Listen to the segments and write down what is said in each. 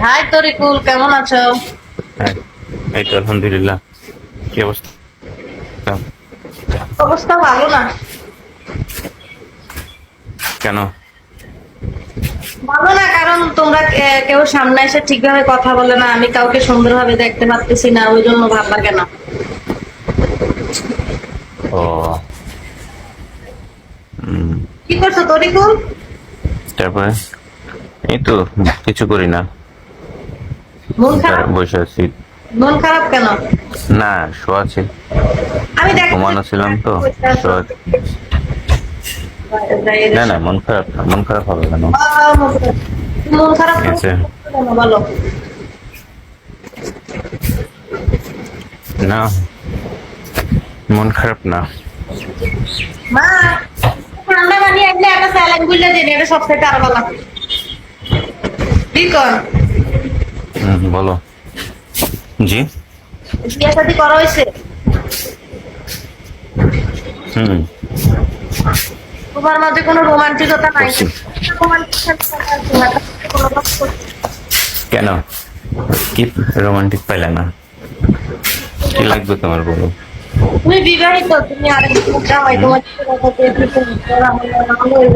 High Tarikul, কেমন আছো? হ্যাঁ, এই তো আলহামদুলিল্লাহ। কি অবস্থা? অবস্থা ভালো না। কেন? ভালো না কারণ তোমরা কেউ সামনে এসে ঠিকভাবে কথা বলে না, আমি কাউকে সুন্দরভাবে দেখতে পারতেছি না, ওই জন্য ভাবলা কেন? ও, কি করছো তরিকুল? তারপরে এই তো কিছু করি না, মন খারাপ? বসে আছি। মন খারাপ কেন? না, শোয়া ছিল, আমি দেখতে ঘুমানো ছিলাম তো। শোয়া। না না, মন খারাপ না, মন খারাপ হবে কেন? মন খারাপ ঠিক আছে। কেন বলো? না, মন খারাপ না। মা, ঠান্ডা পানি একলে একটা স্যালাইন গুলে দিন, এটা সবথেকে আরো ভালো। কি কর? বলো। জি। বিয়ে শাদী করা হয়েছে? হুম। তোমার মাঝে কোনো রোমান্টিকতা নাই? করছি। রোমান্টিক কেন? কি রোমান্টিক পাইলে না? কি লাগবে তোমার, বলো। তুমি বিবাহিত, তুমি আরেকজন জামাই, হুম? তোমার সাথে কথা বলতে ভালো হইব।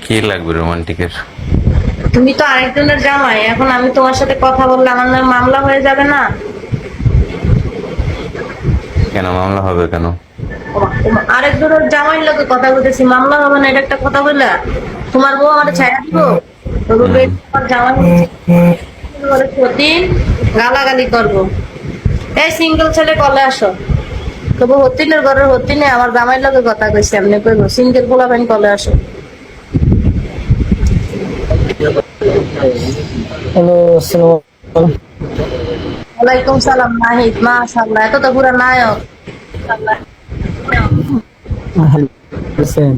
কি লাগবে রোমান্টিকের? তুমি তো আরেকজনের জামাই, এখন আমি তোমার সাথে কথা বললে আমার নামে মামলা হয়ে যাবে না? কেন মামলা হবে কেন? আরেকজনের জামাইয়ের লোকে কথা বলতেছি, মামলা হবে না? এটা একটা কথা বললা? তোমার বউ আমার ছায়া দিব? তোমার জামাই প্রতিদিন গালাগালি করবো। এই সিঙ্গেল ছেলে কলে আসো। তবু হতিনের ঘরের হতিনে আমার জামাইয়ের লোকে কথা কইছি, এমনি কইবো সিঙ্গেল পোলা পাইন কলে আসো। হ্যালো, আসসালামু আলাইকুম। ওয়ালাইকুম সালাম নাহিদ, মাশাআল্লাহ, এত তো পুরা নায়ক। ভালো আছেন?